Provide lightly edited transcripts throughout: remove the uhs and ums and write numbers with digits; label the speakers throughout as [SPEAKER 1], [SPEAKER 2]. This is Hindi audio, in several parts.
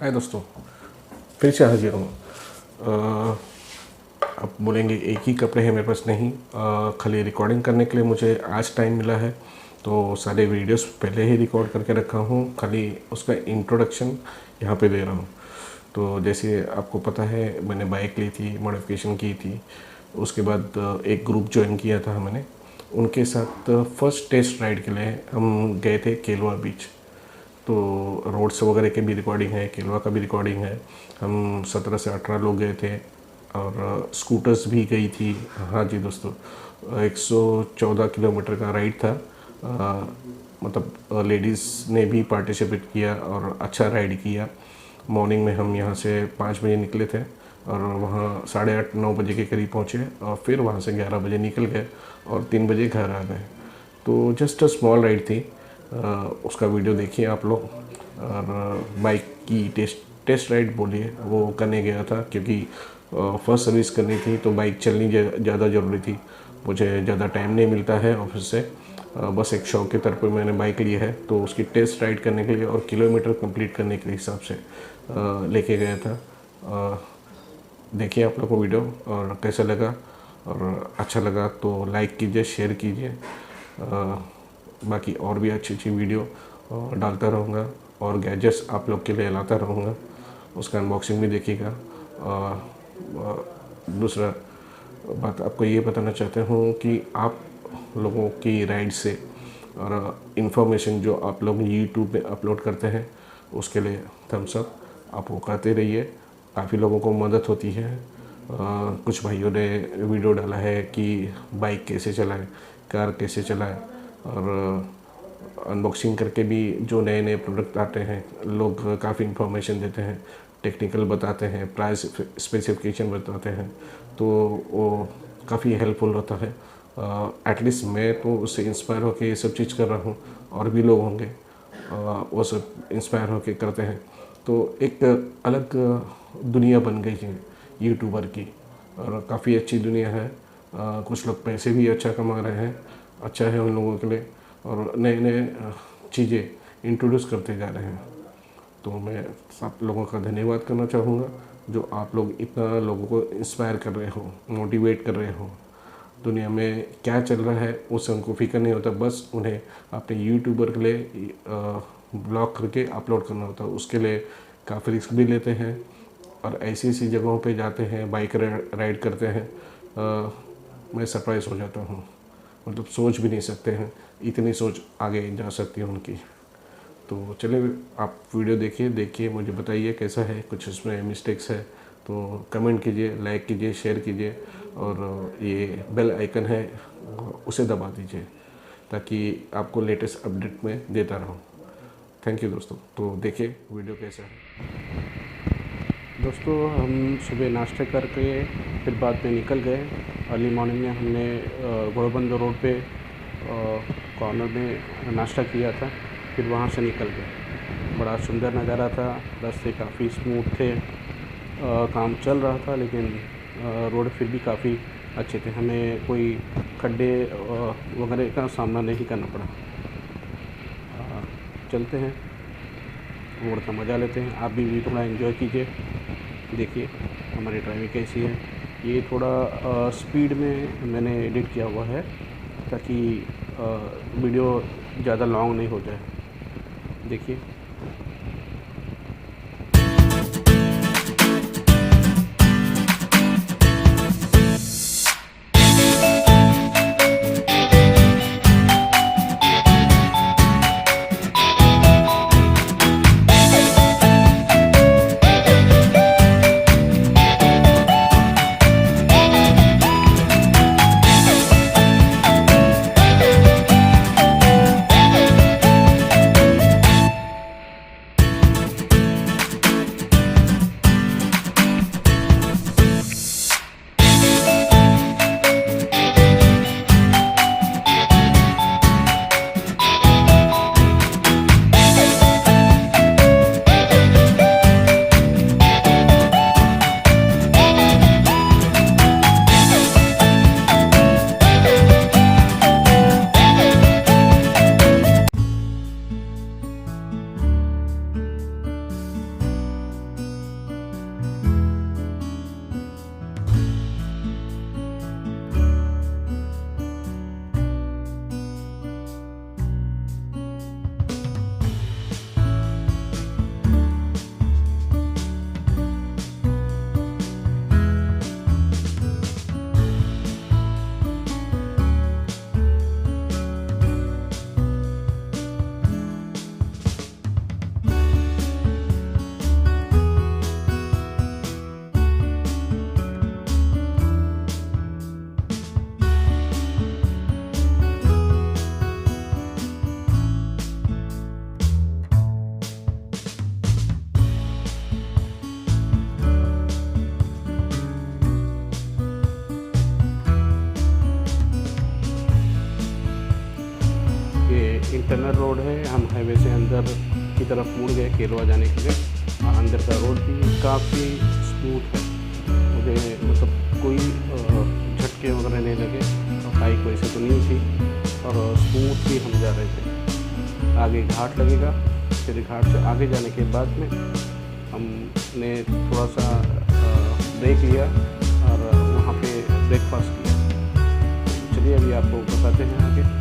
[SPEAKER 1] हाय दोस्तों, फिर से हाजिर हूँ। आप बोलेंगे एक ही कपड़े हैं मेरे पास, नहीं। खाली रिकॉर्डिंग करने के लिए मुझे आज टाइम मिला है, तो सारे वीडियोस पहले ही रिकॉर्ड करके रखा हूँ, खाली उसका इंट्रोडक्शन यहाँ पे दे रहा हूँ। तो जैसे आपको पता है, मैंने बाइक ली थी, मॉडिफिकेशन की थी। उसके बाद एक ग्रुप ज्वाइन किया था मैंने, उनके साथ फर्स्ट टेस्ट राइड के लिए हम गए थे केलवा बीच। तो रोड्स वगैरह की भी रिकॉर्डिंग है, केलवा का भी रिकॉर्डिंग है। हम 17 से 18 लोग गए थे और स्कूटर्स भी गई थी। हाँ जी दोस्तों, 114 किलोमीटर का राइड था। मतलब लेडीज़ ने भी पार्टिसिपेट किया और अच्छा राइड किया। मॉर्निंग में हम यहाँ से 5 बजे निकले थे और वहाँ 8:30-9 बजे के करीब पहुँचे और फिर वहाँ से 11 बजे निकल गए और 3 बजे घर आ गए। तो जस्ट अ स्मॉल राइड थी। उसका वीडियो देखिए आप लोग। और बाइक की टेस्ट राइड बोलिए, वो करने गया था क्योंकि फर्स्ट सर्विस करनी थी, तो बाइक चलनी ज़्यादा ज़रूरी थी। मुझे ज़्यादा टाइम नहीं मिलता है ऑफिस से, बस एक शौक के तौर पर मैंने बाइक ली है, तो उसकी टेस्ट राइड करने के लिए और किलोमीटर कंप्लीट करने के हिसाब से लेके गया था। देखिए आप लोग को वीडियो और कैसा लगा, और अच्छा लगा तो लाइक कीजिए, शेयर कीजिए। बाकी और भी अच्छी अच्छी वीडियो डालता रहूँगा और गैजेट्स आप लोग के लिए लाता रहूँगा, उसका अनबॉक्सिंग भी देखिएगा। दूसरा बात आपको ये बताना चाहता हूँ कि आप लोगों की राइड से और इन्फॉर्मेशन जो आप लोग यूट्यूब पे अपलोड करते हैं, उसके लिए थम्स अप। आप वो करते रहिए, काफ़ी लोगों को मदद होती है। कुछ भाइयों ने वीडियो डाला है कि बाइक कैसे चलाएं, कार कैसे चलाएं, और अनबॉक्सिंग करके भी जो नए नए प्रोडक्ट आते हैं, लोग काफ़ी इन्फॉर्मेशन देते हैं, टेक्निकल बताते हैं, प्राइस स्पेसिफिकेशन बताते हैं, तो वो काफ़ी हेल्पफुल होता है। एटलीस्ट मैं तो उससे इंस्पायर होकर ये सब चीज़ कर रहा हूँ, और भी लोग होंगे वो सब इंस्पायर होकर करते हैं। तो एक अलग दुनिया बन गई है यूट्यूबर की, और काफ़ी अच्छी दुनिया है। कुछ लोग पैसे भी अच्छा कमा रहे हैं, अच्छा है उन लोगों के लिए, और नए नए चीज़ें इंट्रोड्यूस करते जा रहे हैं। तो मैं सब लोगों का धन्यवाद करना चाहूँगा, जो आप लोग इतना लोगों को इंस्पायर कर रहे हो, मोटिवेट कर रहे हो। दुनिया में क्या चल रहा है उससे उनको फिक्र नहीं होता, बस उन्हें अपने यूट्यूबर के लिए ब्लॉग करके अपलोड करना होता है। उसके लिए काफ़ी रिस्क भी लेते हैं और ऐसी ऐसी जगहों पे जाते हैं, बाइक राइड करते हैं। मैं सरप्राइज़ हो जाता हूँ, मतलब सोच भी नहीं सकते हैं इतनी सोच आगे जा सकती है उनकी। तो चलिए आप वीडियो देखिए मुझे बताइए कैसा है, कुछ उसमें मिस्टेक्स है तो कमेंट कीजिए, लाइक कीजिए, शेयर कीजिए, और ये बेल आइकन है उसे दबा दीजिए ताकि आपको लेटेस्ट अपडेट में देता रहूँ। थैंक यू दोस्तों। तो देखिए वीडियो कैसा है। दोस्तों, हम सुबह नाश्ते करके फिर बाद में निकल गए। अर्ली मॉर्निंग में हमने घोड़ाबंदर रोड पे कॉर्नर में नाश्ता किया था, फिर वहाँ से निकल गए। बड़ा सुंदर नज़ारा था, रास्ते काफ़ी स्मूथ थे, काम चल रहा था, लेकिन रोड फिर भी काफ़ी अच्छे थे। हमें कोई खड्डे वगैरह का सामना नहीं करना पड़ा। चलते हैं, रोड का मज़ा लेते हैं। आप भी थोड़ा एंजॉय कीजिए, देखिए हमारी ड्राइविंग कैसी है। ये थोड़ा स्पीड में मैंने एडिट किया हुआ है ताकि वीडियो ज़्यादा लॉन्ग नहीं हो जाए। देखिए
[SPEAKER 2] इंटरनल रोड है, हम हाईवे से अंदर की तरफ मुड़ गए केलवा जाने के लिए। अंदर का रोड भी काफ़ी स्मूथ है, मुझे मतलब कोई झटके वगैरह नहीं लगे, बाइक वैसे तो नहीं थी और स्मूथ भी हम जा रहे थे। आगे घाट लगेगा, फिर घाट से आगे जाने के बाद में हमने थोड़ा सा ब्रेक लिया और वहाँ पे ब्रेकफास्ट किया। चलिए अभी आपको बताते हैं आगे।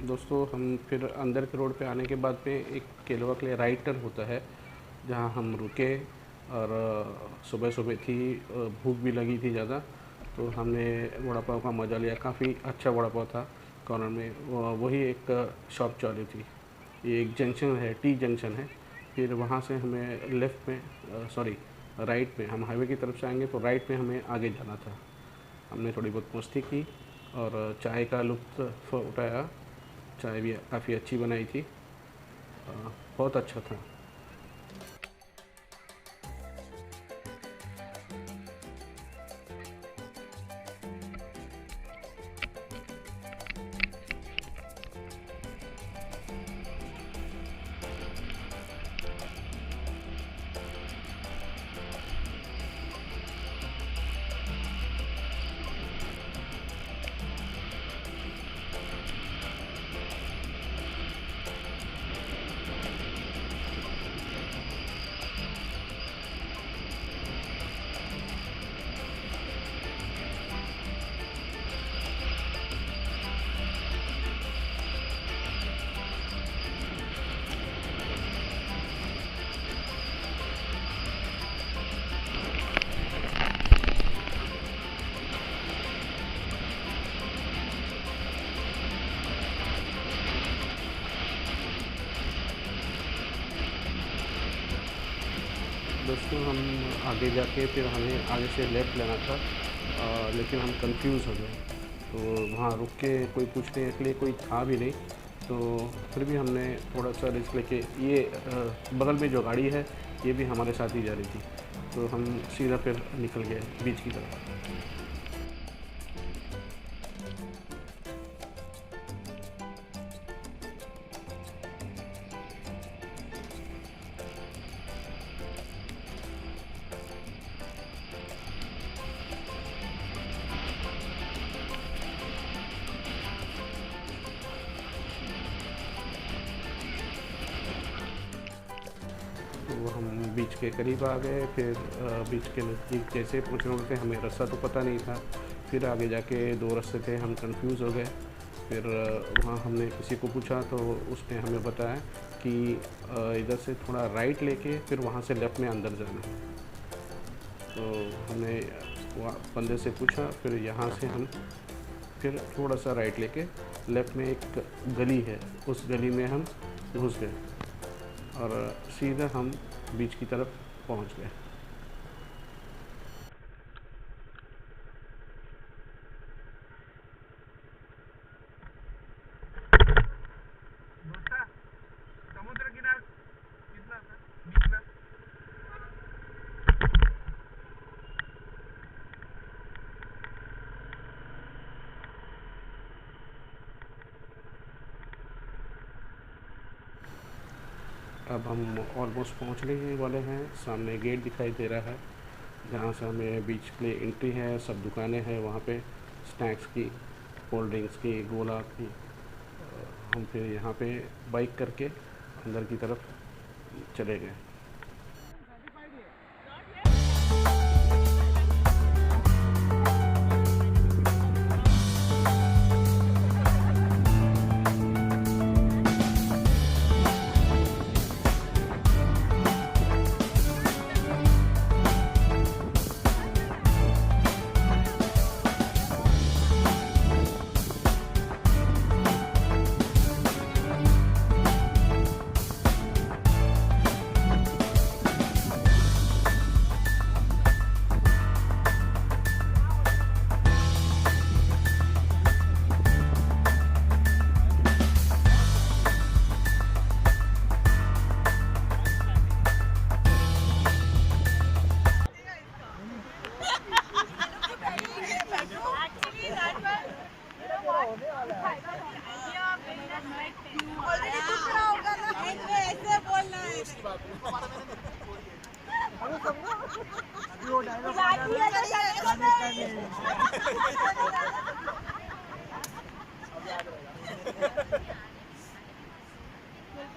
[SPEAKER 2] दोस्तों हम फिर अंदर के रोड पे आने के बाद पे एक केलवा के लिए राइट टर्न होता है, जहाँ हम रुके और सुबह सुबह थी, भूख भी लगी थी ज़्यादा, तो हमने वड़ा पाव का मज़ा लिया। काफ़ी अच्छा वड़ा पाव था कॉर्नर में, वही एक शॉप चालू थी। ये एक जंक्शन है, टी जंक्शन है। फिर वहाँ से हमें लेफ़्ट में राइट में, हम हाईवे की तरफ से आएंगे तो राइट में हमें आगे जाना था। हमने थोड़ी बहुत मस्ती की और चाय का लुत्फ़ उठाया। चाय भी काफ़ी अच्छी बनाई थी, बहुत अच्छा था। दोस्तों हम आगे जाके फिर हमें आगे से लेफ़्ट लेना था, लेकिन हम कंफ्यूज हो गए। तो वहाँ रुक के कोई पूछने के लिए कोई था भी नहीं, तो फिर भी हमने थोड़ा सा रिस्क लेके ये बगल में जो गाड़ी है ये भी हमारे साथ ही जा रही थी, तो हम सीधा फिर निकल गए बीच की तरफ। तो हम बीच के करीब आ गए। फिर बीच के नज़दीक जैसे पहुँचने होते हमें रास्ता तो पता नहीं था। फिर आगे जाके 2 रास्ते थे, हम कंफ्यूज हो गए। फिर वहाँ हमने किसी को पूछा तो उसने हमें बताया कि इधर से थोड़ा राइट लेके फिर वहाँ से लेफ़्ट में अंदर जाना है। तो हमने वहाँ बंदे से पूछा, फिर यहाँ से हम फिर थोड़ा सा राइट लेके लेफ़्ट में एक गली है, उस गली में हम घुस गए और सीधा हम बीच की तरफ पहुंच गए।
[SPEAKER 3] समुद्र किनार कितना था? कितना?
[SPEAKER 2] अब हम ऑलमोस्ट पहुंचने ही वाले हैं। सामने गेट दिखाई दे रहा है जहाँ से हमें बीच के लिए एंट्री है। सब दुकानें हैं वहाँ पे, स्नैक्स की, कोल्ड ड्रिंक्स की, गोला की। हम फिर यहाँ पे बाइक करके अंदर की तरफ चले गए।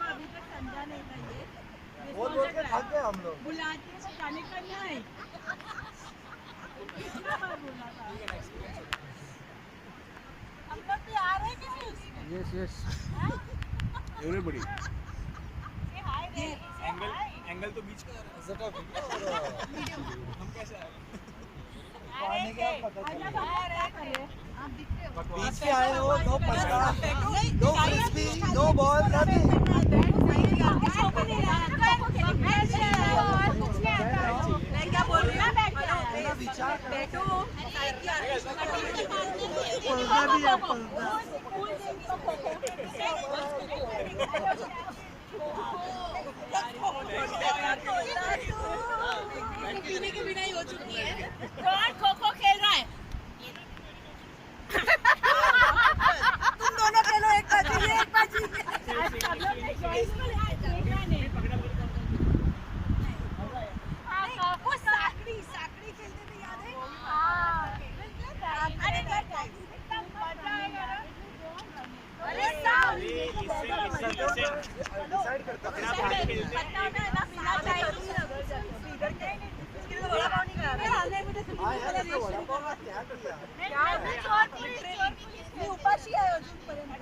[SPEAKER 4] अभी तक समझा नहीं था ये।
[SPEAKER 3] बोल के थक गए हम लोग।
[SPEAKER 4] बुलाते हैं जाने का नहीं। कितना बार बोला था? हम लोग भी आ रहे हैं कि नहीं?
[SPEAKER 3] Yes yes.
[SPEAKER 2] एवरीबॉडी
[SPEAKER 3] एंगल तो बीच का सेटअप है हम कैसे आए? पानी का पता चला। बीच पे आए हो, 2 पत्ता, 2 फ्रिस्बी, 2 बॉल, नथिंग।
[SPEAKER 4] क्या बोल रही हूँ?
[SPEAKER 3] विचार
[SPEAKER 4] बैठो।
[SPEAKER 3] पलदा भी है, पलदा।
[SPEAKER 4] पीने के बिना ही हो चुकी है। कौन खो-खो खेल रहा है? तुम दोनों खेलो, एक बाजी ये, एक बाजी ये। वो साकड़ी खेलते थे, याद है? अरे एकदम मजा आएगा ना। अरे
[SPEAKER 3] डिसाइड करता है
[SPEAKER 4] पता होता है ना, पीना चाहिए। मी उपाशी आहे अजूनपर्यंत.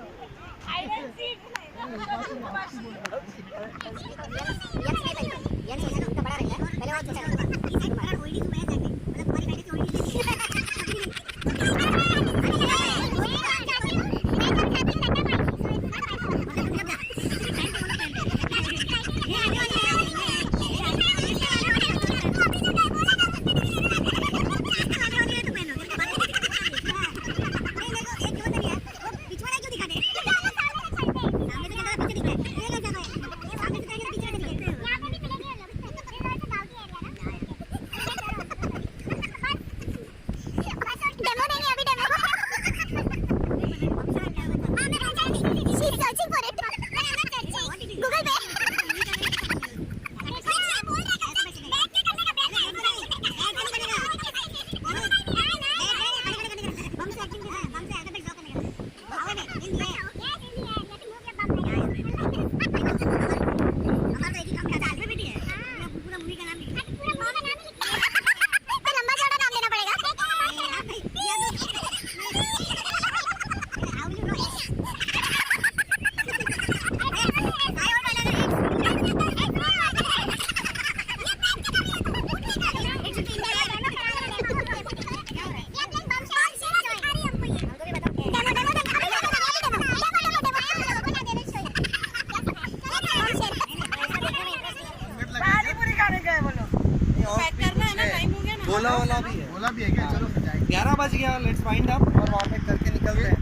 [SPEAKER 3] बज गया, लेट्स फाइंड अप और वहाँ पे करके निकलते हैं।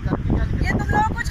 [SPEAKER 4] ये तुम लोगों को